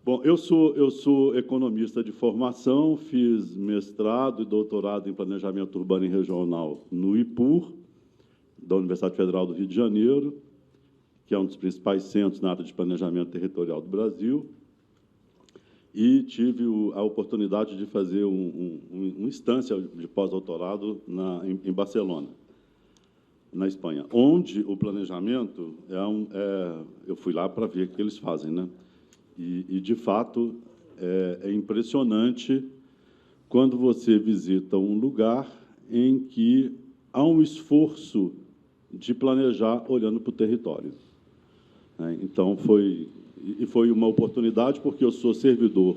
Bom, eu sou economista de formação, fiz mestrado e doutorado em planejamento urbano e regional no IPUR, da Universidade Federal do Rio de Janeiro, que é um dos principais centros na área de planejamento territorial do Brasil, e tive a oportunidade de fazer uma instância de pós-doutorado em Barcelona, na Espanha, onde o planejamento eu fui lá para ver o que eles fazem, né? E de fato, é impressionante quando você visita um lugar em que há um esforço de planejar olhando para o território. Então, foi uma oportunidade, porque eu sou servidor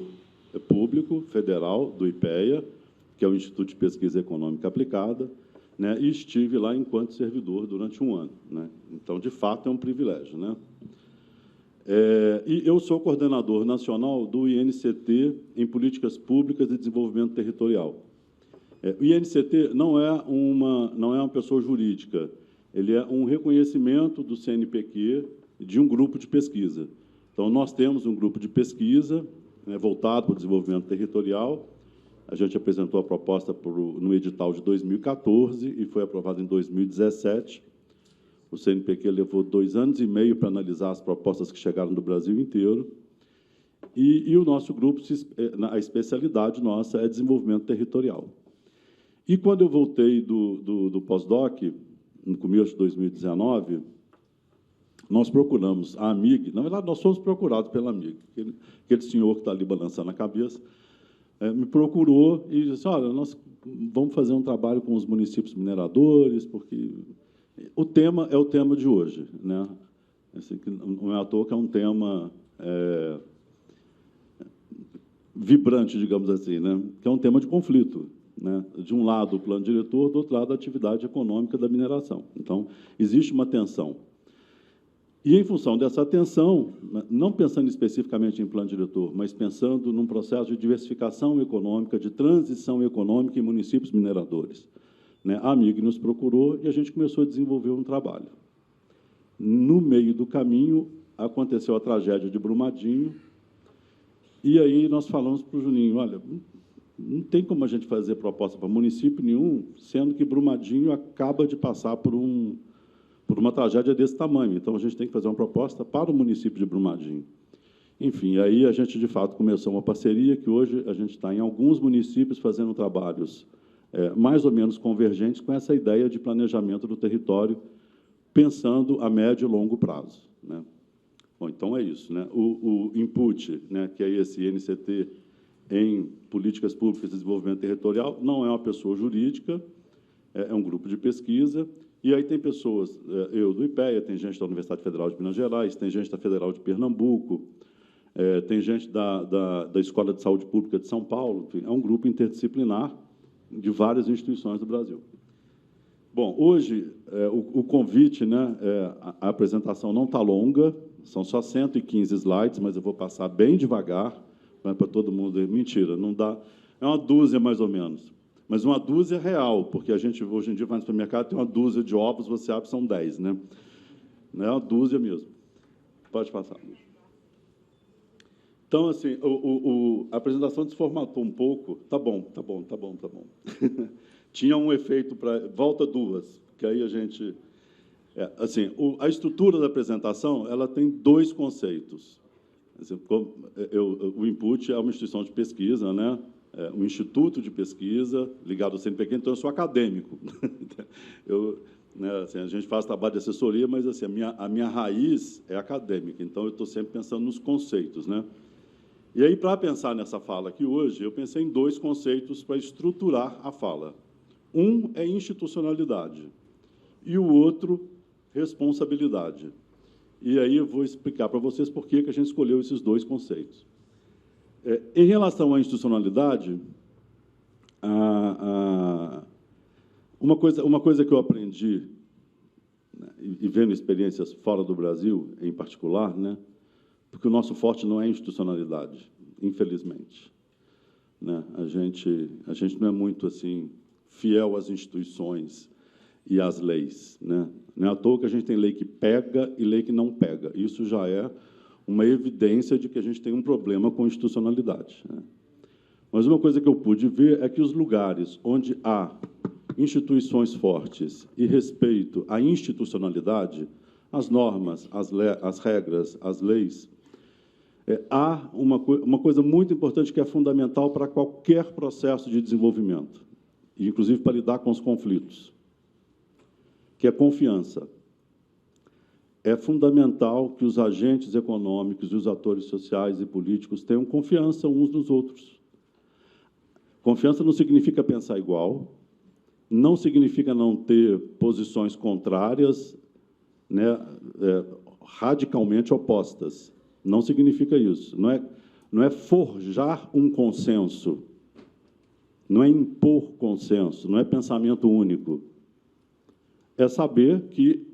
público federal do IPEA, que é o Instituto de Pesquisa Econômica Aplicada, né, e estive lá enquanto servidor durante um ano, né? Então, de fato, é um privilégio, né? E eu sou coordenador nacional do INCT em Políticas Públicas e Desenvolvimento Territorial. O INCT não é uma pessoa jurídica, ele é um reconhecimento do CNPq de um grupo de pesquisa. Então, nós temos um grupo de pesquisa, né, voltado para o desenvolvimento territorial. A gente apresentou a proposta no edital de 2014 e foi aprovado em 2017. O CNPq levou 2 anos e meio para analisar as propostas que chegaram do Brasil inteiro. E o nosso grupo, a especialidade nossa é desenvolvimento territorial. E quando eu voltei do pós-doc, no começo de 2019, nós procuramos a AMIG. Na verdade, nós fomos procurados pela AMIG. Aquele senhor que está ali balançando a cabeça me procurou e disse: olha, nós vamos fazer um trabalho com os municípios mineradores, porque o tema é o tema de hoje, né? Assim, não é à toa que é um tema vibrante, digamos assim, né? Que é um tema de conflito, né? De um lado, o plano diretor, do outro lado, a atividade econômica da mineração. Então, existe uma tensão. E, em função dessa tensão, não pensando especificamente em plano diretor, mas pensando num processo de diversificação econômica, de transição econômica em municípios mineradores, né, a AMIG nos procurou e a gente começou a desenvolver um trabalho. No meio do caminho, aconteceu a tragédia de Brumadinho, e aí nós falamos para o Juninho: olha, não tem como a gente fazer proposta para município nenhum, sendo que Brumadinho acaba de passar por uma tragédia desse tamanho. Então, a gente tem que fazer uma proposta para o município de Brumadinho. Enfim, aí a gente, de fato, começou uma parceria que hoje a gente está em alguns municípios fazendo trabalhos mais ou menos convergentes com essa ideia de planejamento do território, pensando a médio e longo prazo, né? Bom, então é isso, né? O input, né, que é esse INCT em Políticas Públicas de Desenvolvimento Territorial, não é uma pessoa jurídica, é um grupo de pesquisa. E aí tem pessoas, eu do IPEA, tem gente da Universidade Federal de Minas Gerais, tem gente da Federal de Pernambuco, tem gente da Escola de Saúde Pública de São Paulo. Enfim, é um grupo interdisciplinar de várias instituições do Brasil. Bom, hoje, o convite, né, a apresentação não está longa, são só 115 slides, mas eu vou passar bem devagar, para todo mundo. Mentira, não dá, é uma dúzia, mais ou menos. Mas uma dúzia real, porque a gente, hoje em dia, vai no supermercado, tem uma dúzia de ovos, você abre, são 10, né? Não é uma dúzia mesmo. Pode passar. Então, assim, a apresentação desformatou um pouco. Tá bom. Tinha um efeito para... Volta 2, que aí a gente... assim, a estrutura da apresentação, ela tem 2 conceitos. Assim, o input é uma instituição de pesquisa, né? Um instituto de pesquisa ligado ao CNPq, então eu sou acadêmico. Assim, a gente faz trabalho de assessoria, mas assim, a minha raiz é acadêmica, então eu estou sempre pensando nos conceitos, né? E aí, para pensar nessa fala aqui hoje, eu pensei em 2 conceitos para estruturar a fala. Um é institucionalidade e o outro, responsabilidade. E aí eu vou explicar para vocês por que a gente escolheu esses 2 conceitos. Em relação à institucionalidade, uma coisa que eu aprendi, né, e vendo experiências fora do Brasil, em particular, né, porque o nosso forte não é a institucionalidade, infelizmente, né? A gente não é muito assim fiel às instituições e às leis, né? Não é à toa que a gente tem lei que pega e lei que não pega. Isso já é uma evidência de que a gente tem um problema com institucionalidade, né? Mas uma coisa que eu pude ver é que os lugares onde há instituições fortes e respeito à institucionalidade, as normas, as regras, as leis, há uma coisa muito importante que é fundamental para qualquer processo de desenvolvimento, e inclusive para lidar com os conflitos, que é confiança. É fundamental que os agentes econômicos e os atores sociais e políticos tenham confiança uns nos outros. Confiança não significa pensar igual, não significa não ter posições contrárias, né, radicalmente opostas. Não significa isso. Não é forjar um consenso, não é impor consenso, não é pensamento único. É saber que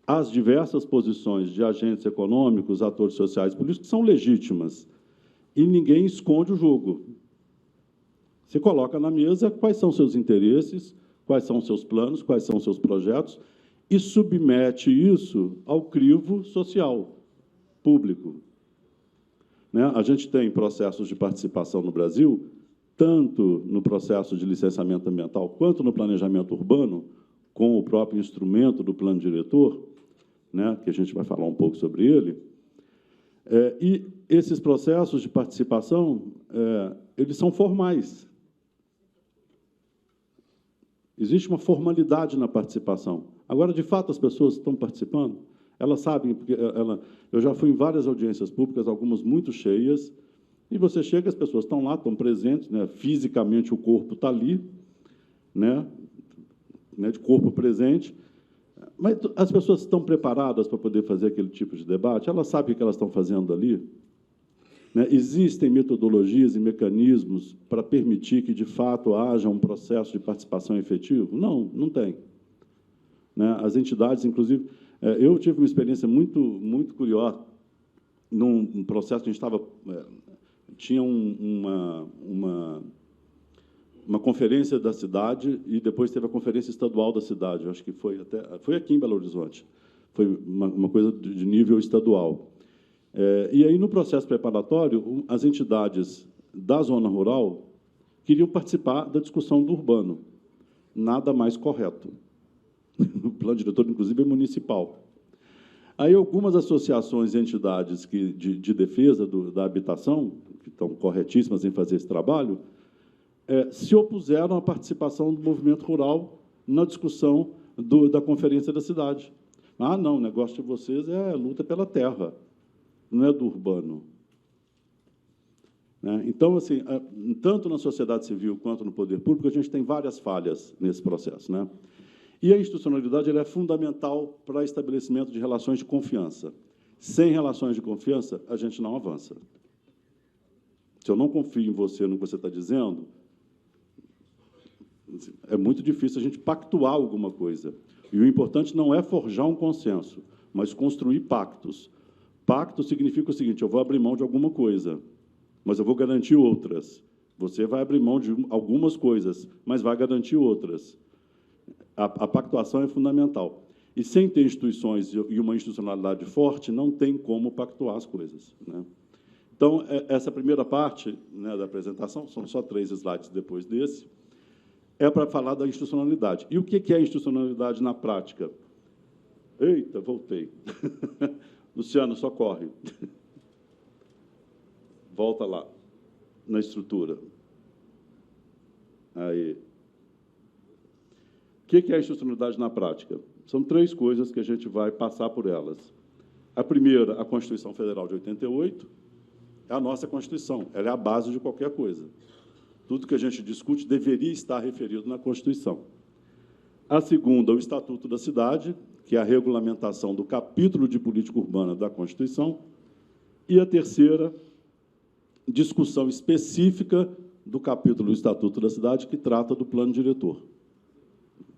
as diversas posições de agentes econômicos, atores sociais e políticos são legítimas e ninguém esconde o jogo. Você coloca na mesa quais são seus interesses, quais são seus planos, quais são seus projetos e submete isso ao crivo social, público. Né? A gente tem processos de participação no Brasil, tanto no processo de licenciamento ambiental quanto no planejamento urbano, com o próprio instrumento do plano diretor, né, que a gente vai falar um pouco sobre ele. E esses processos de participação, eles são formais. Existe uma formalidade na participação. Agora, de fato, as pessoas estão participando, elas sabem, porque eu já fui em várias audiências públicas, algumas muito cheias, e você chega, as pessoas estão lá, estão presentes, né, fisicamente o corpo está ali, né, de corpo presente, mas as pessoas estão preparadas para poder fazer aquele tipo de debate? Elas sabem o que elas estão fazendo ali? Né? Existem metodologias e mecanismos para permitir que, de fato, haja um processo de participação efetivo? Não, não tem. Né? As entidades, inclusive... eu tive uma experiência muito curiosa num processo que a gente estava... tinha uma conferência da cidade e depois teve a conferência estadual da cidade. Eu acho que foi aqui em Belo Horizonte. Foi uma coisa de nível estadual. E aí, no processo preparatório, as entidades da zona rural queriam participar da discussão do urbano. Nada mais correto. O plano diretor, inclusive, é municipal. Aí, algumas associações e entidades de defesa da habitação, que estão corretíssimas em fazer esse trabalho, se opuseram à participação do movimento rural na discussão da conferência da cidade. Ah, não, o negócio de vocês é a luta pela terra, não é do urbano. Né? Então, assim, tanto na sociedade civil quanto no poder público, a gente tem várias falhas nesse processo. Né? E a institucionalidade ela é fundamental para o estabelecimento de relações de confiança. Sem relações de confiança, a gente não avança. Se eu não confio em você, no que você está dizendo, é muito difícil a gente pactuar alguma coisa. E o importante não é forjar um consenso, mas construir pactos. Pacto significa o seguinte: eu vou abrir mão de alguma coisa, mas eu vou garantir outras. Você vai abrir mão de algumas coisas, mas vai garantir outras. A pactuação é fundamental. E sem ter instituições e uma institucionalidade forte, não tem como pactuar as coisas. Né? Então, essa primeira parte, né, da apresentação, são só 3 slides depois desse, é para falar da institucionalidade. E o que é a institucionalidade na prática? Eita, voltei. Luciano, socorre. Volta lá, na estrutura. Aí. O que é a institucionalidade na prática? São 3 coisas que a gente vai passar por elas. A primeira, a Constituição Federal de 88, é a nossa Constituição. Ela é a base de qualquer coisa. Tudo que a gente discute deveria estar referido na Constituição. A segunda, o Estatuto da Cidade, que é a regulamentação do capítulo de política urbana da Constituição. E a terceira, discussão específica do capítulo do Estatuto da Cidade, que trata do plano diretor.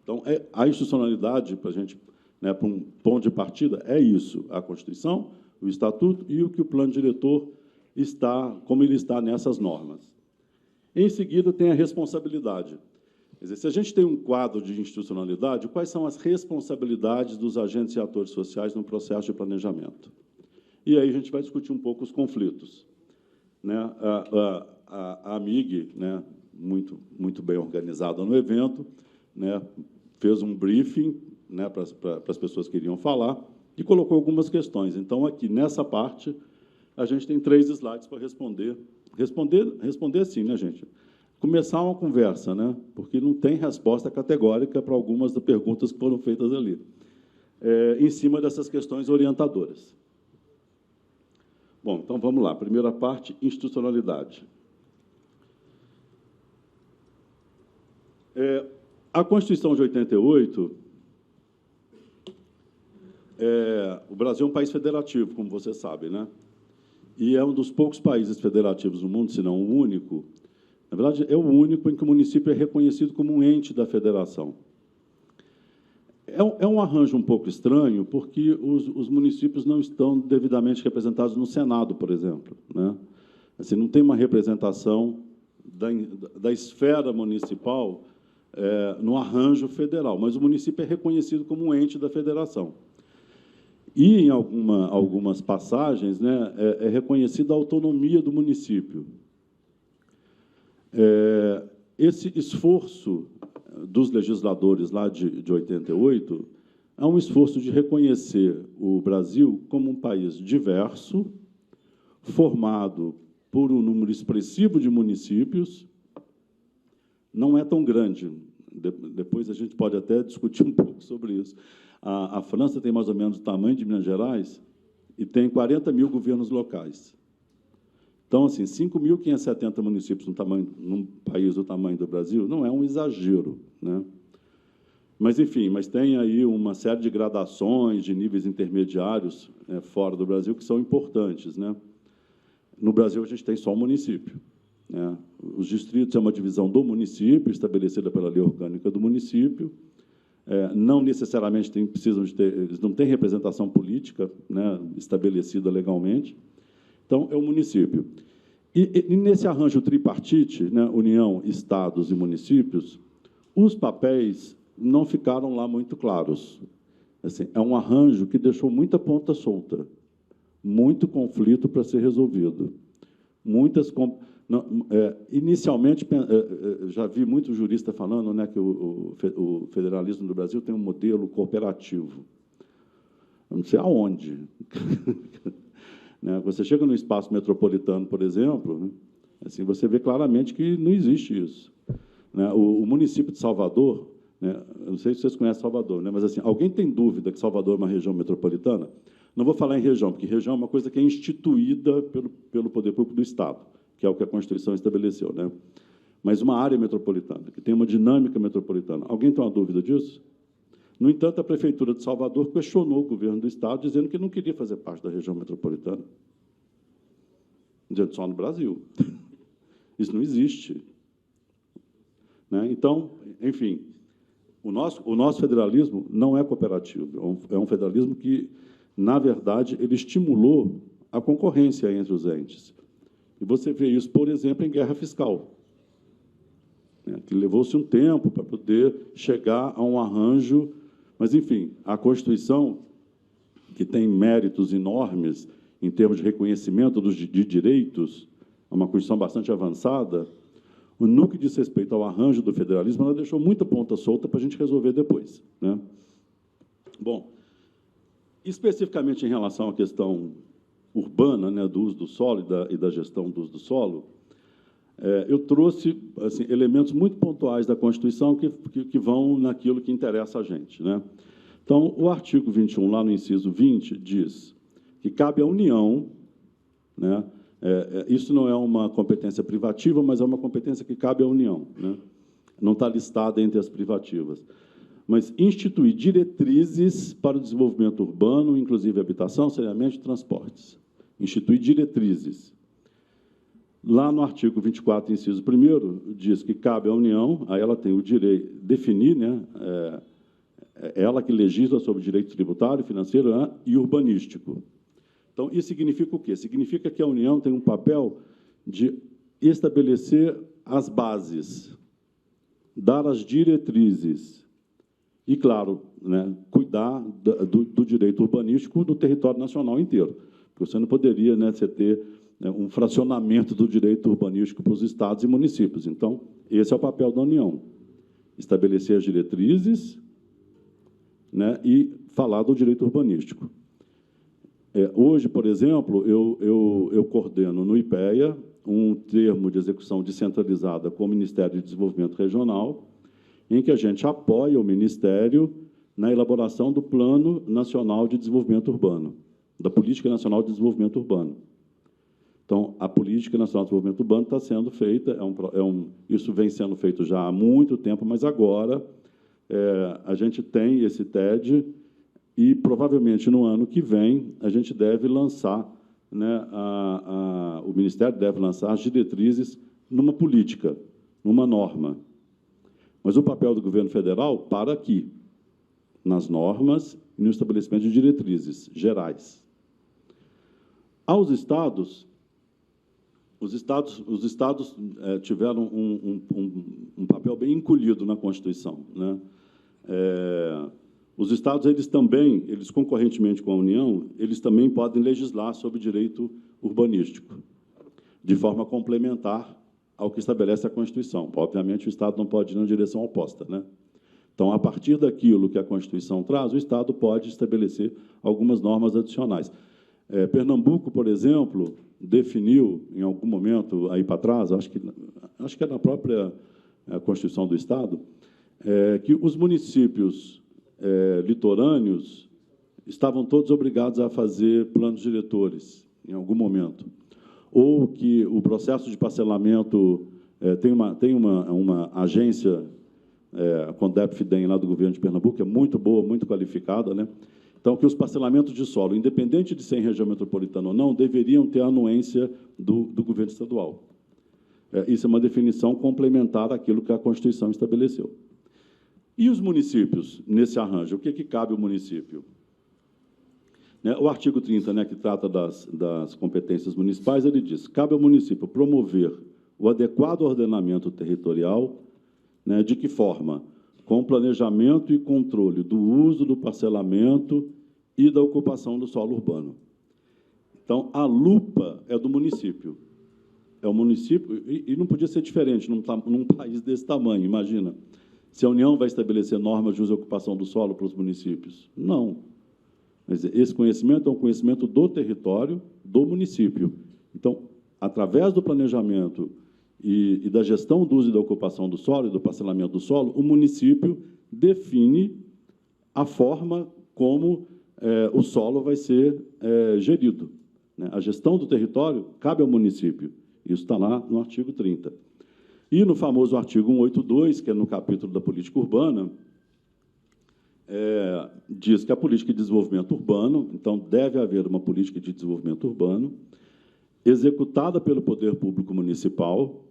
Então, a institucionalidade, para a gente, né, para um ponto de partida, é isso: a Constituição, o Estatuto e o que o plano diretor está, como ele está nessas normas. Em seguida, tem a responsabilidade. Quer dizer, se a gente tem um quadro de institucionalidade, quais são as responsabilidades dos agentes e atores sociais no processo de planejamento? e aí a gente vai discutir um pouco os conflitos. Né? A AMIG, né, muito bem organizada no evento, né, fez um briefing, né, para as pessoas que iriam falar e colocou algumas questões. Então, aqui, nessa parte, a gente tem 3 slides para responder. Responder sim, né, gente? Começar uma conversa, né, porque não tem resposta categórica para algumas das perguntas que foram feitas ali, em cima dessas questões orientadoras. Bom, então vamos lá. Primeira parte, institucionalidade. A Constituição de 88, o Brasil é um país federativo, como você sabe, né? E é um dos poucos países federativos no mundo, se não o único. Na verdade, é o único em que o município é reconhecido como um ente da federação. É um arranjo um pouco estranho, porque os municípios não estão devidamente representados no Senado, por exemplo, né? Assim, não tem uma representação da esfera municipal no arranjo federal, mas o município é reconhecido como um ente da federação. E, em algumas passagens, né, é reconhecida a autonomia do município. Esse esforço dos legisladores lá de 88 é um esforço de reconhecer o Brasil como um país diverso, formado por um número expressivo de municípios. Não é tão grande. Depois a gente pode até discutir um pouco sobre isso. A França tem mais ou menos o tamanho de Minas Gerais e tem 40 mil governos locais. Então, assim, 5.570 municípios num país do tamanho do Brasil não é um exagero, né? Mas, enfim, tem aí uma série de gradações, de níveis intermediários fora do Brasil que são importantes, né? No Brasil, a gente tem só um município, né? Os distritos é uma divisão do município, estabelecida pela lei orgânica do município. Não necessariamente eles não têm representação política, né, estabelecida legalmente. Então, é o município. E nesse arranjo tripartite, né, União, Estados e municípios, os papéis não ficaram lá muito claros. Assim, é um arranjo que deixou muita ponta solta, muito conflito para ser resolvido. Inicialmente, já vi muito jurista falando, né, que o federalismo do Brasil tem um modelo cooperativo. Eu não sei aonde. Você chega no espaço metropolitano, por exemplo, né, assim, você vê claramente que não existe isso. O município de Salvador, né, eu não sei se vocês conhecem Salvador, né, mas assim, alguém tem dúvida que Salvador é uma região metropolitana? Não vou falar em região, porque região é uma coisa que é instituída pelo poder público do Estado, que é o que a Constituição estabeleceu, né? Mas uma área metropolitana, que tem uma dinâmica metropolitana. Alguém tem uma dúvida disso? No entanto, a Prefeitura de Salvador questionou o governo do Estado, dizendo que não queria fazer parte da região metropolitana. Dizendo só no Brasil. Isso não existe. Né? Então, enfim, o nosso federalismo não é cooperativo, é um federalismo que, na verdade, ele estimulou a concorrência entre os entes. E você vê isso, por exemplo, em guerra fiscal, né, que levou-se um tempo para poder chegar a um arranjo. Mas, enfim, a Constituição, que tem méritos enormes em termos de reconhecimento de direitos, é uma Constituição bastante avançada, no que diz respeito ao arranjo do federalismo, ela deixou muita ponta solta para a gente resolver depois, né? Bom, especificamente em relação à questão urbana, né, do uso do solo e da gestão do uso do solo, eu trouxe assim, elementos muito pontuais da Constituição que vão naquilo que interessa a gente, né? Então, o artigo 21, lá no inciso 20, diz que cabe à União, né, isso não é uma competência privativa, mas é uma competência que cabe à União, né? Não está listada entre as privativas, mas instituir diretrizes para o desenvolvimento urbano, inclusive habitação, saneamento e transportes. Instituir diretrizes. Lá no artigo 24, inciso 1º, diz que cabe à União, aí ela tem o direito de definir, né, ela que legisla sobre direito tributário, financeiro, né, e urbanístico. Então, isso significa o quê? Significa que a União tem um papel de estabelecer as bases, dar as diretrizes e, claro, né, cuidar do direito urbanístico do território nacional inteiro. Você não poderia, né, você ter, né, um fracionamento do direito urbanístico para os estados e municípios. Então, esse é o papel da União, estabelecer as diretrizes, né, e falar do direito urbanístico. Hoje, por exemplo, eu coordeno no IPEA um termo de execução descentralizada com o Ministério de Desenvolvimento Regional, em que a gente apoia o Ministério na elaboração do Plano Nacional de Desenvolvimento Urbano, da Política Nacional de Desenvolvimento Urbano. Então, a Política Nacional de Desenvolvimento Urbano está sendo feita, isso vem sendo feito já há muito tempo, mas agora a gente tem esse TED e, provavelmente, no ano que vem, a gente deve lançar, né, o Ministério deve lançar as diretrizes numa política, numa norma. Mas o papel do governo federal para aqui, nas normas e no estabelecimento de diretrizes gerais. Aos estados, os estados tiveram um papel bem encolhido na Constituição, né? Os estados, eles concorrentemente com a União, eles também podem legislar sobre direito urbanístico, de forma complementar ao que estabelece a Constituição. Obviamente, o Estado não pode ir na direção oposta, né? Então, a partir daquilo que a Constituição traz, o Estado pode estabelecer algumas normas adicionais. Pernambuco, por exemplo, definiu, em algum momento, aí para trás, acho que é na própria Constituição do Estado, que os municípios litorâneos estavam todos obrigados a fazer planos diretores, em algum momento. Ou que o processo de parcelamento tem uma agência, a Condep-Fidem, lá do governo de Pernambuco, que é muito boa, muito qualificada, né? Então, que os parcelamentos de solo, independente de ser em região metropolitana ou não, deveriam ter a anuência do governo estadual. Isso é uma definição complementar àquilo que a Constituição estabeleceu. E os municípios, nesse arranjo? O que cabe ao município? O artigo 30, né, que trata das competências municipais, ele diz: cabe ao município promover o adequado ordenamento territorial, né, de que forma? Com planejamento e controle do uso, do parcelamento e da ocupação do solo urbano. Então, a lupa é do município. É o município, e não podia ser diferente num país desse tamanho, imagina. Se a União vai estabelecer normas de uso e ocupação do solo para os municípios? Não. Mas esse conhecimento é um conhecimento do território, do município. Então, através do planejamento e da gestão do uso e da ocupação do solo e do parcelamento do solo, o município define a forma como o solo vai ser gerido, né? A gestão do território cabe ao município. Isso está lá no artigo 30. E no famoso artigo 182, que é no capítulo da política urbana, diz que a política de desenvolvimento urbano, então, deve haver uma política de desenvolvimento urbano, executada pelo poder público municipal,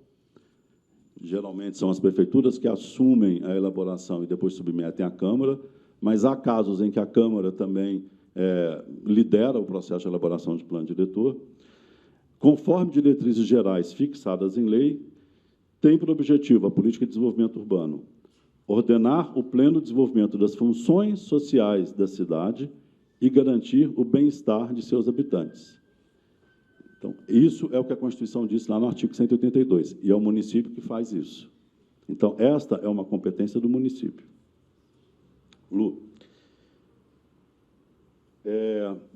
geralmente são as prefeituras que assumem a elaboração e depois submetem à Câmara, mas há casos em que a Câmara também lidera o processo de elaboração de plano diretor, conforme diretrizes gerais fixadas em lei, tem por objetivo a política de desenvolvimento urbano ordenar o pleno desenvolvimento das funções sociais da cidade e garantir o bem-estar de seus habitantes. Então, isso é o que a Constituição diz lá no artigo 182, e é o município que faz isso. Então, esta é uma competência do município. Lu.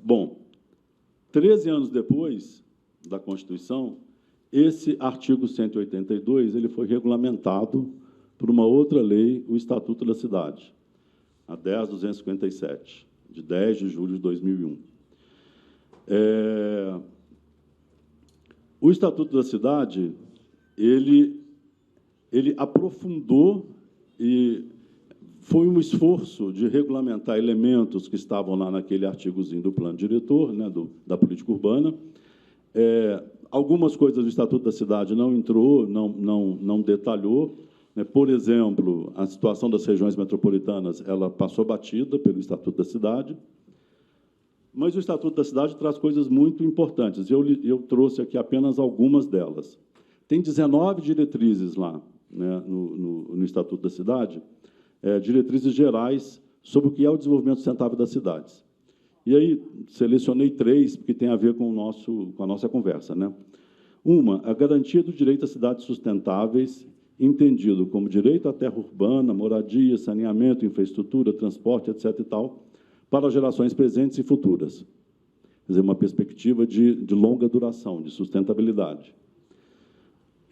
Bom, 13 anos depois da Constituição, esse artigo 182 ele foi regulamentado por uma outra lei, o Estatuto da Cidade, a 10.257, de 10 de julho de 2001. O Estatuto da Cidade, ele aprofundou e foi um esforço de regulamentar elementos que estavam lá naquele artigozinho do plano diretor, né, da política urbana. Algumas coisas do Estatuto da Cidade não entrou, não detalhou. Por exemplo, a situação das regiões metropolitanas, ela passou batida pelo Estatuto da Cidade, mas o Estatuto da Cidade traz coisas muito importantes. Eu trouxe aqui apenas algumas delas. Tem 19 diretrizes lá, né, no Estatuto da Cidade, diretrizes gerais sobre o que é o desenvolvimento sustentável das cidades. E aí, selecionei 3, porque tem a ver com a nossa conversa, né? Uma, a garantia do direito a cidades sustentáveis, entendido como direito à terra urbana, moradia, saneamento, infraestrutura, transporte, etc. e tal, para gerações presentes e futuras. Quer dizer, uma perspectiva de longa duração, de sustentabilidade.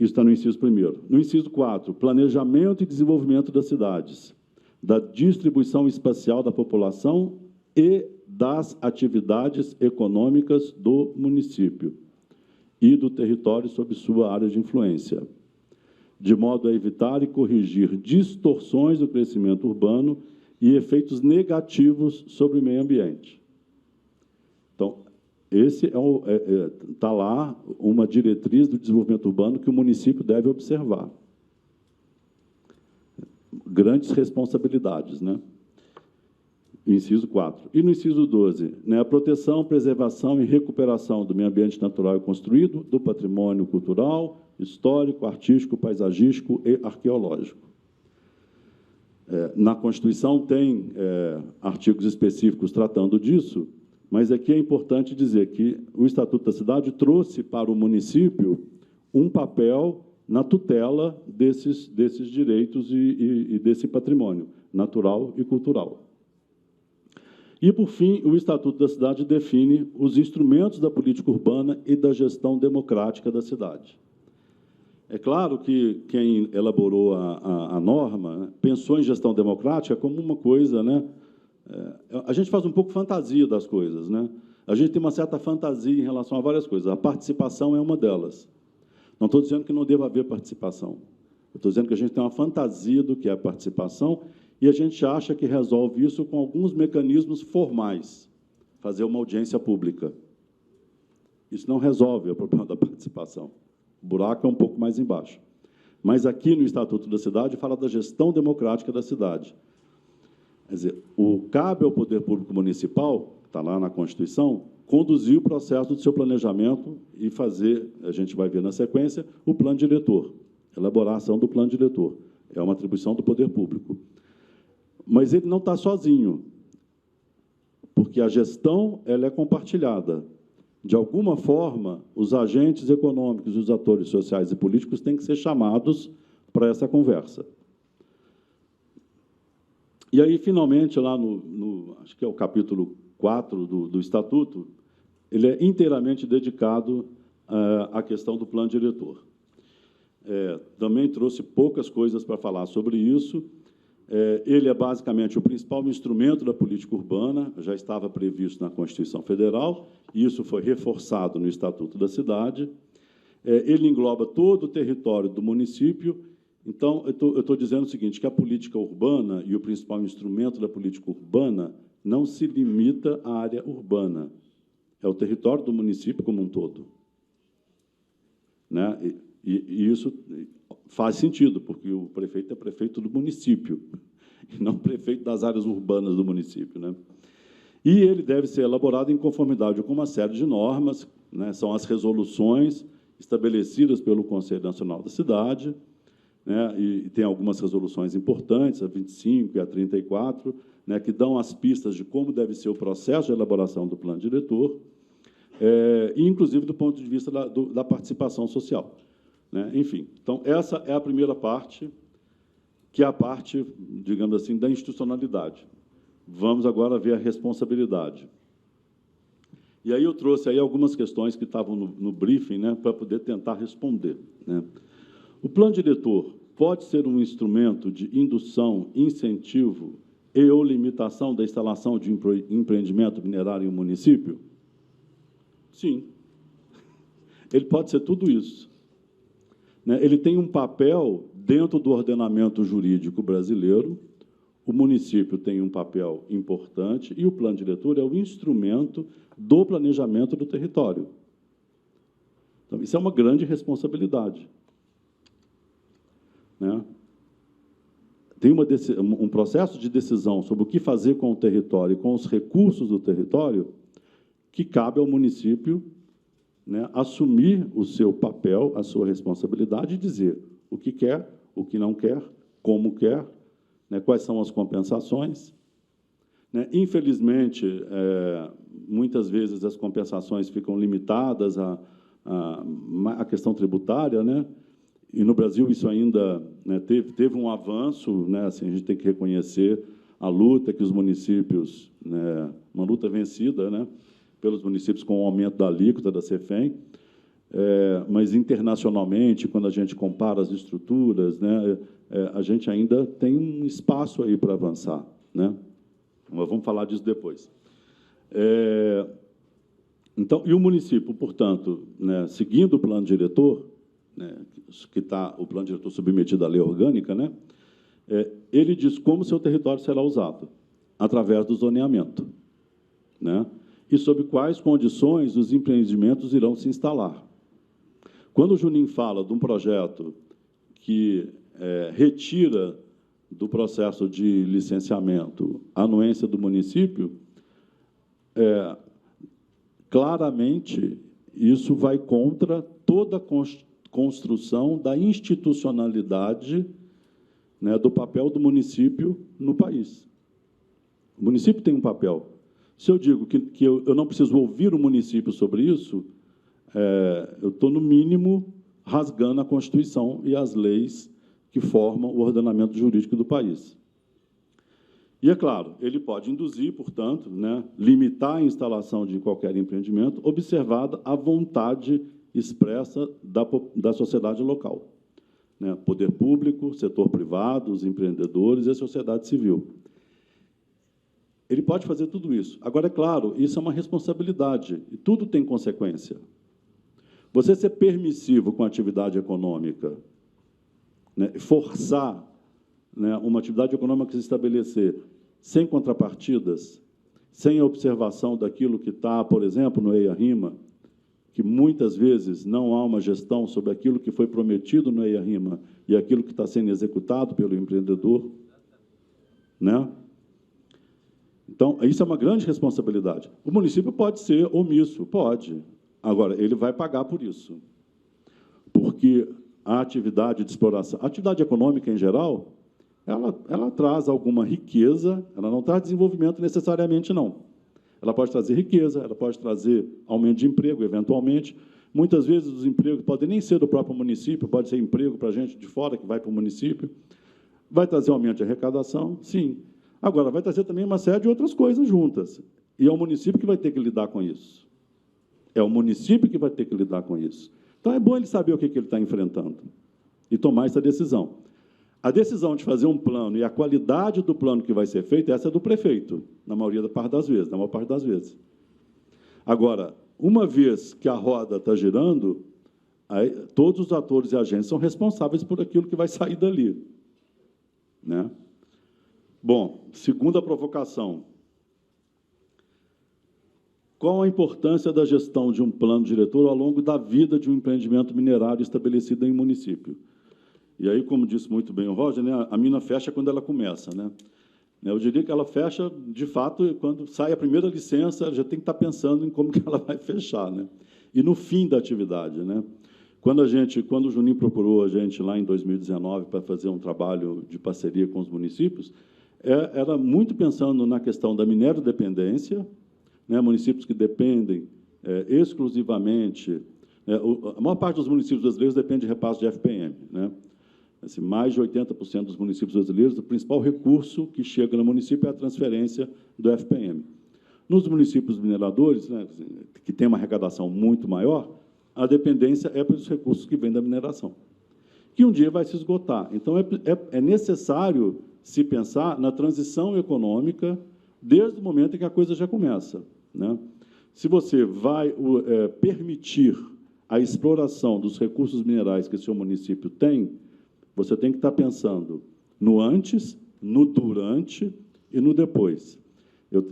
Isso está no inciso 1º. No inciso 4, planejamento e desenvolvimento das cidades, da distribuição espacial da população e das atividades econômicas do município e do território sob sua área de influência, de modo a evitar e corrigir distorções do crescimento urbano e efeitos negativos sobre o meio ambiente. Então, esse está lá uma diretriz do desenvolvimento urbano que o município deve observar. Grandes responsabilidades, né? Inciso 4. E no inciso 12, né, a proteção, preservação e recuperação do meio ambiente natural e construído, do patrimônio cultural, histórico, artístico, paisagístico e arqueológico. Na Constituição tem artigos específicos tratando disso, mas aqui é importante dizer que o Estatuto da Cidade trouxe para o município um papel na tutela desses direitos e desse patrimônio natural e cultural. E, por fim, o Estatuto da Cidade define os instrumentos da política urbana e da gestão democrática da cidade. É claro que quem elaborou a norma, né, pensou em gestão democrática como uma coisa, né? A gente faz um pouco fantasia das coisas, né? A gente tem uma certa fantasia em relação a várias coisas. A participação é uma delas. Não estou dizendo que não deva haver participação. Eu estou dizendo que a gente tem uma fantasia do que é participação e a gente acha que resolve isso com alguns mecanismos formais. Fazer uma audiência pública. Isso não resolve o problema da participação. O buraco é um pouco mais embaixo. Mas aqui no Estatuto da Cidade fala da gestão democrática da cidade. Quer dizer, cabe ao poder público municipal, que está lá na Constituição, conduzir o processo do seu planejamento e fazer, a gente vai ver na sequência, o plano diretor, elaboração do plano diretor. É uma atribuição do poder público. Mas ele não está sozinho, porque a gestão ela é compartilhada. De alguma forma, os agentes econômicos, os atores sociais e políticos têm que ser chamados para essa conversa. E aí, finalmente, lá acho que é o capítulo 4 do Estatuto, ele é inteiramente dedicado à questão do plano diretor. Também trouxe poucas coisas para falar sobre isso. Ele é, basicamente, o principal instrumento da política urbana, já estava previsto na Constituição Federal, e isso foi reforçado no Estatuto da Cidade. Ele engloba todo o território do município. Então, eu estou dizendo o seguinte, que a política urbana e o principal instrumento da política urbana não se limita à área urbana, é o território do município como um todo. Né? E isso faz sentido, porque o prefeito é prefeito do município, e não prefeito das áreas urbanas do município. Né? E ele deve ser elaborado em conformidade com uma série de normas, né? São as resoluções estabelecidas pelo Conselho Nacional da Cidade, né? E tem algumas resoluções importantes, a 25 e a 34, né? Que dão as pistas de como deve ser o processo de elaboração do plano diretor, e, inclusive, do ponto de vista da participação social. Né? Enfim, então, essa é a primeira parte, que é a parte, digamos assim, da institucionalidade. Vamos agora ver a responsabilidade. E aí eu trouxe aí algumas questões que estavam no briefing, né, para poder tentar responder. Né? O plano diretor pode ser um instrumento de indução, incentivo e ou limitação da instalação de empreendimento minerário em um município? Sim. Ele pode ser tudo isso. Ele tem um papel dentro do ordenamento jurídico brasileiro, o município tem um papel importante e o plano diretor é o instrumento do planejamento do território. Então, isso é uma grande responsabilidade. Né? Tem um processo de decisão sobre o que fazer com o território e com os recursos do território que cabe ao município, né, assumir o seu papel, a sua responsabilidade e dizer o que quer, o que não quer, como quer, né, quais são as compensações. Né? Infelizmente, muitas vezes as compensações ficam limitadas à questão tributária, né? E no Brasil isso ainda, né, teve um avanço, né? Assim, a gente tem que reconhecer a luta que os municípios, né, uma luta vencida, né, pelos municípios com o aumento da alíquota da CEFEM, mas internacionalmente, quando a gente compara as estruturas, né, a gente ainda tem um espaço aí para avançar, né? Mas vamos falar disso depois. Então, e o município, portanto, né, seguindo o plano diretor, né, que está o plano diretor submetido à lei orgânica, né, ele diz como seu território será usado, através do zoneamento, né, e sob quais condições os empreendimentos irão se instalar. Quando o Juninho fala de um projeto que retira do processo de licenciamento a anuência do município, claramente isso vai contra toda a construção da institucionalidade, né, do papel do município no país. O município tem um papel. Se eu digo que eu não preciso ouvir o município sobre isso, eu estou, no mínimo, rasgando a Constituição e as leis que formam o ordenamento jurídico do país. E, é claro, ele pode induzir, portanto, né, limitar a instalação de qualquer empreendimento, observada a vontade expressa da sociedade local, né, poder público, setor privado, os empreendedores e a sociedade civil. Ele pode fazer tudo isso. Agora, é claro, isso é uma responsabilidade, e tudo tem consequência. Você ser permissivo com a atividade econômica, né, forçar, né, uma atividade econômica que se estabelecer sem contrapartidas, sem a observação daquilo que está, por exemplo, no EIA-RIMA, que muitas vezes não há uma gestão sobre aquilo que foi prometido no EIA-RIMA e aquilo que está sendo executado pelo empreendedor, né? Então, isso é uma grande responsabilidade. O município pode ser omisso, pode. Agora, ele vai pagar por isso, porque a atividade de exploração, a atividade econômica em geral, ela traz alguma riqueza, ela não traz desenvolvimento necessariamente, não. Ela pode trazer riqueza, ela pode trazer aumento de emprego, eventualmente. Muitas vezes os empregos podem nem ser do próprio município, pode ser emprego para gente de fora que vai para o município. Vai trazer aumento de arrecadação, sim. Agora, vai trazer também uma série de outras coisas juntas. E é o município que vai ter que lidar com isso. É o município que vai ter que lidar com isso. Então, é bom ele saber o que ele está enfrentando e tomar essa decisão. A decisão de fazer um plano e a qualidade do plano que vai ser feito, essa é do prefeito, na maior parte das vezes. Agora, uma vez que a roda está girando, aí, todos os atores e agentes são responsáveis por aquilo que vai sair dali, né? Bom, segunda provocação. Qual a importância da gestão de um plano diretor ao longo da vida de um empreendimento minerário estabelecido em um município? E aí, como disse muito bem o Roger, né, a mina fecha quando ela começa, né? Eu diria que ela fecha, de fato, quando sai a primeira licença, ela já tem que estar pensando em como que ela vai fechar, né? E no fim da atividade, né? Quando o Juninho procurou a gente lá em 2019 para fazer um trabalho de parceria com os municípios, era muito pensando na questão da minerodependência, né, municípios que dependem exclusivamente, a maior parte dos municípios brasileiros depende de repasse de FPM, né? Assim, mais de 80% dos municípios brasileiros, o principal recurso que chega no município é a transferência do FPM. Nos municípios mineradores, né, que tem uma arrecadação muito maior, a dependência é pelos recursos que vêm da mineração, que um dia vai se esgotar. Então, é necessário se pensar na transição econômica desde o momento em que a coisa já começa, né? Se você vai permitir a exploração dos recursos minerais que o seu município tem, você tem que estar pensando no antes, no durante e no depois.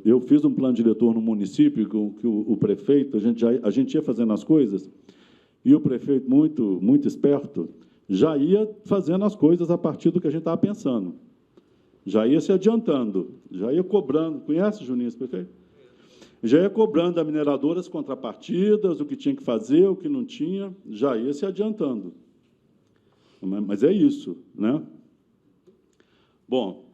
Eu fiz um plano diretor no município que o prefeito, a gente ia fazendo as coisas, e o prefeito, muito esperto, já ia fazendo as coisas a partir do que a gente estava pensando. Já ia se adiantando, já ia cobrando. Conhece, Juninho, esse prefeito? Já ia cobrando da mineradora as contrapartidas, o que tinha que fazer, o que não tinha, já ia se adiantando. Mas é isso, né? Bom,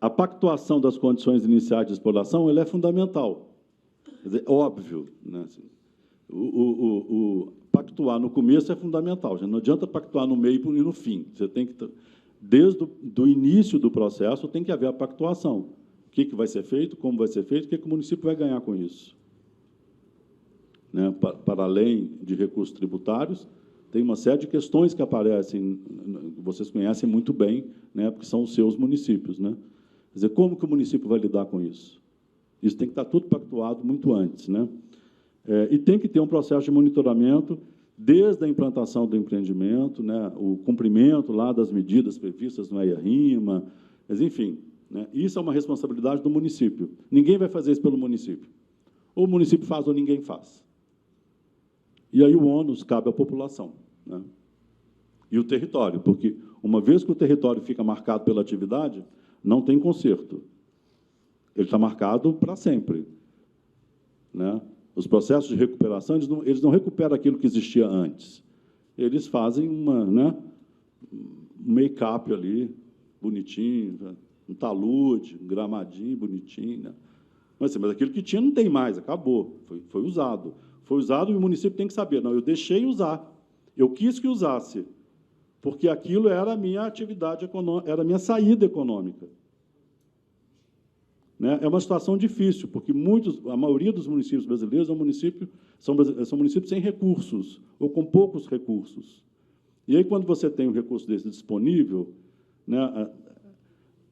a pactuação das condições iniciais de exploração ela é fundamental. Quer dizer, óbvio, né? Assim, pactuar no começo é fundamental. Já não adianta pactuar no meio e no fim. Você tem que, desde o início do processo, tem que haver a pactuação. O que vai ser feito, como vai ser feito, o que o município vai ganhar com isso. Né? Para além de recursos tributários, tem uma série de questões que aparecem, vocês conhecem muito bem, né? Porque são os seus municípios. Né? Quer dizer, como que o município vai lidar com isso? Isso tem que estar tudo pactuado muito antes. Né? E tem que ter um processo de monitoramento desde a implantação do empreendimento, né, o cumprimento lá das medidas previstas no EIA-RIMA, mas, enfim, né, isso é uma responsabilidade do município. Ninguém vai fazer isso pelo município. Ou o município faz ou ninguém faz. E aí o ônus cabe à população, né, e o território, porque, uma vez que o território fica marcado pela atividade, não tem conserto. Ele está marcado para sempre. Né? Os processos de recuperação, eles não recuperam aquilo que existia antes. Eles fazem um make-up ali, bonitinho, um talude, um gramadinho bonitinho. Né? Mas aquilo que tinha não tem mais, acabou, foi usado. Foi usado e o município tem que saber, não, eu deixei usar, eu quis que usasse, porque aquilo era a minha atividade econômica, era a minha saída econômica. Né? É uma situação difícil, porque a maioria dos municípios brasileiros são municípios sem recursos, ou com poucos recursos. E aí, quando você tem um recurso desse disponível, né,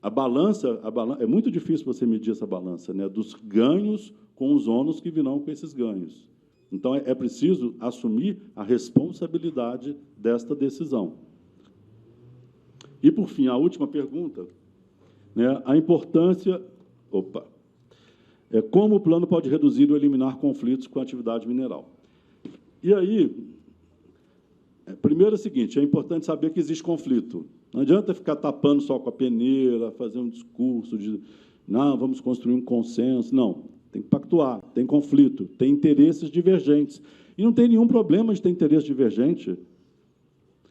a balança é muito difícil você medir essa balança, né, dos ganhos com os ônus que virão com esses ganhos. Então, é preciso assumir a responsabilidade desta decisão. E, por fim, a última pergunta, né, a importância... como o plano pode reduzir ou eliminar conflitos com a atividade mineral. E aí, primeiro é o seguinte, é importante saber que existe conflito. Não adianta ficar tapando só com a peneira, fazer um discurso de, não, vamos construir um consenso. Não, tem que pactuar, tem conflito, tem interesses divergentes. E não tem nenhum problema de ter interesse divergente.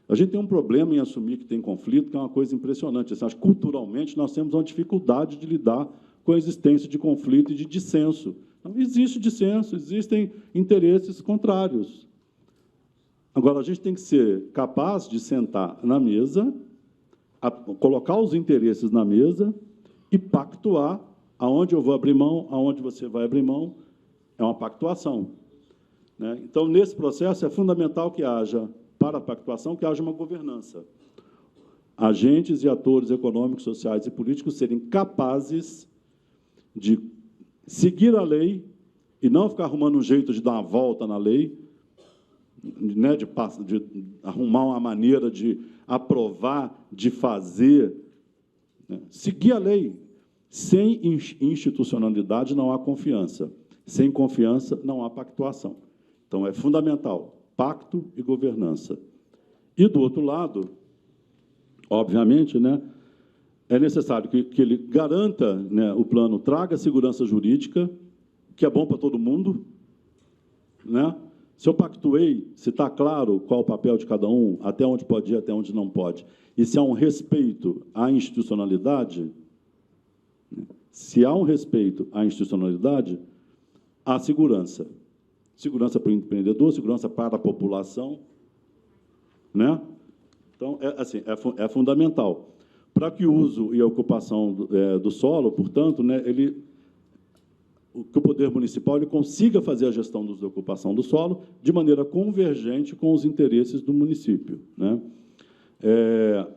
A gente tem um problema em assumir que tem conflito, que é uma coisa impressionante. Assim, culturalmente, nós temos uma dificuldade de lidar com a existência de conflito e de dissenso. Não existe dissenso, existem interesses contrários. Agora, a gente tem que ser capaz de sentar na mesa, colocar os interesses na mesa e pactuar aonde eu vou abrir mão, aonde você vai abrir mão. É uma pactuação. Né? Então, nesse processo, é fundamental que haja, para a pactuação, que haja uma governança. Agentes e atores econômicos, sociais e políticos serem capazes de seguir a lei e não ficar arrumando um jeito de dar uma volta na lei, né, de arrumar uma maneira de aprovar, de fazer. Né? Seguir a lei. Sem institucionalidade não há confiança. Sem confiança não há pactuação. Então, é fundamental pacto e governança. E, do outro lado, obviamente, né, é necessário que ele garanta, né, o plano traga segurança jurídica, que é bom para todo mundo. Né? Se eu pactuei, se está claro qual o papel de cada um, até onde pode ir, até onde não pode, e se há um respeito à institucionalidade, se há um respeito à institucionalidade, há segurança. Segurança para o empreendedor, segurança para a população. Né? Então, é fundamental. Para que o uso e a ocupação do solo, portanto, né, que o poder municipal ele consiga fazer a gestão da ocupação do solo de maneira convergente com os interesses do município. Né?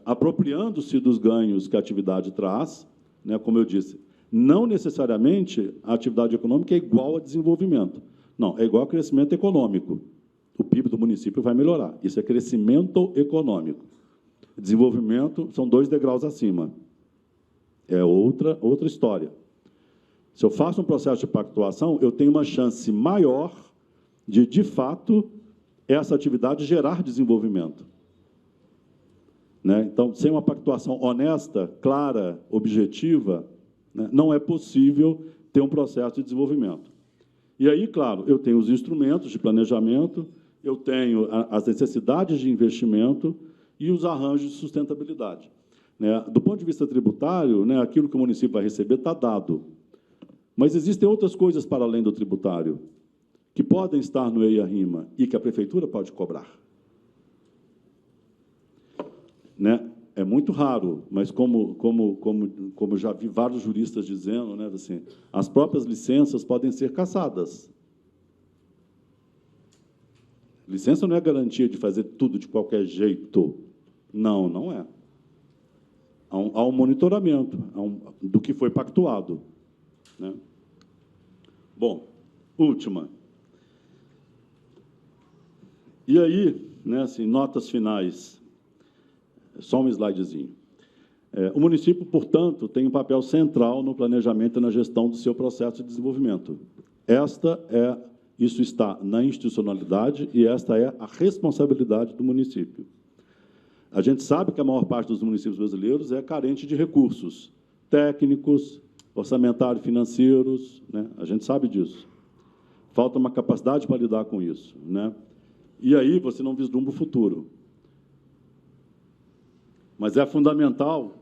Apropriando-se dos ganhos que a atividade traz, né, como eu disse, não necessariamente a atividade econômica é igual a desenvolvimento. Não, é igual a crescimento econômico. O PIB do município vai melhorar. Isso é crescimento econômico. Desenvolvimento são 2 degraus acima. É outra história. Se eu faço um processo de pactuação, eu tenho uma chance maior de fato, essa atividade gerar desenvolvimento. Né? Então, sem uma pactuação honesta, clara, objetiva, né, não é possível ter um processo de desenvolvimento. E aí, claro, eu tenho os instrumentos de planejamento, eu tenho as necessidades de investimento e os arranjos de sustentabilidade. né? Do ponto de vista tributário, né, aquilo que o município vai receber está dado. Mas existem outras coisas para além do tributário, que podem estar no EIA-RIMA e que a prefeitura pode cobrar. Né? É muito raro, mas como já vi vários juristas dizendo, né, assim, as próprias licenças podem ser cassadas. Licença não é garantia de fazer tudo de qualquer jeito. Não, não é. Há um monitoramento do que foi pactuado. Né? Bom, última. E aí, né, assim, notas finais. Só um slidezinho. O município, portanto, tem um papel central no planejamento e na gestão do seu processo de desenvolvimento. Isso está na institucionalidade e esta é a responsabilidade do município. A gente sabe que a maior parte dos municípios brasileiros é carente de recursos técnicos, orçamentários, financeiros, né? A gente sabe disso. Falta uma capacidade para lidar com isso, né? E aí você não vislumbra o futuro. Mas é fundamental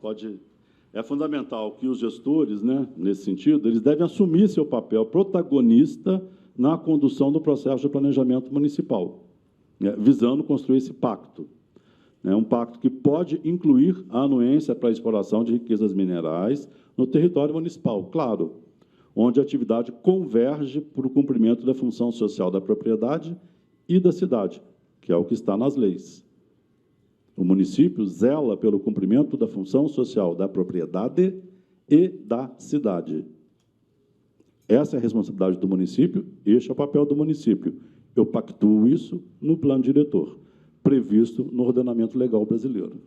que os gestores, né, nesse sentido, eles devem assumir seu papel protagonista na condução do processo de planejamento municipal, né, visando construir esse pacto. Né, um pacto que pode incluir a anuência para a exploração de riquezas minerais no território municipal, claro, onde a atividade converge para o cumprimento da função social da propriedade e da cidade, que é o que está nas leis. O município zela pelo cumprimento da função social da propriedade e da cidade. Essa é a responsabilidade do município, este é o papel do município. Eu pactuo isso no plano diretor, previsto no ordenamento legal brasileiro.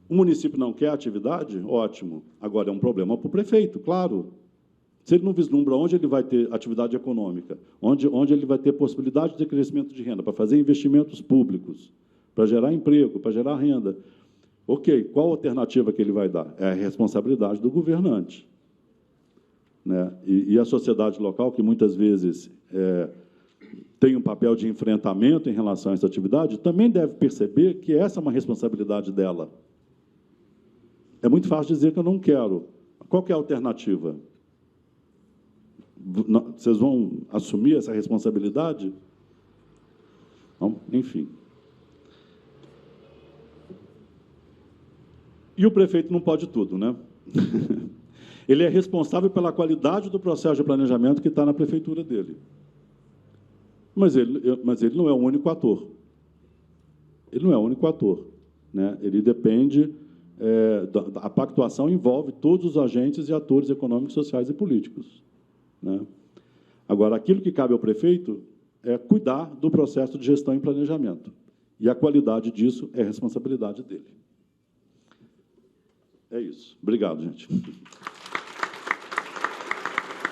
O município não quer atividade? Ótimo. Agora, é um problema para o prefeito, claro. Se ele não vislumbra onde ele vai ter atividade econômica, onde ele vai ter possibilidade de crescimento de renda, para fazer investimentos públicos, para gerar emprego, para gerar renda. Ok, qual a alternativa que ele vai dar? É a responsabilidade do governante. Né? E a sociedade local, que muitas vezes tem um papel de enfrentamento em relação a essa atividade, também deve perceber que essa é uma responsabilidade dela. É muito fácil dizer que eu não quero. Qual que é a alternativa? Vocês vão assumir essa responsabilidade? Não, enfim. E o prefeito não pode tudo, né? Ele é responsável pela qualidade do processo de planejamento que está na prefeitura dele. Mas ele não é o único ator. Ele não é o único ator, né? Ele depende... a pactuação envolve todos os agentes e atores econômicos, sociais e políticos. Né? Agora, aquilo que cabe ao prefeito é cuidar do processo de gestão e planejamento. E a qualidade disso é responsabilidade dele. É isso. Obrigado, gente.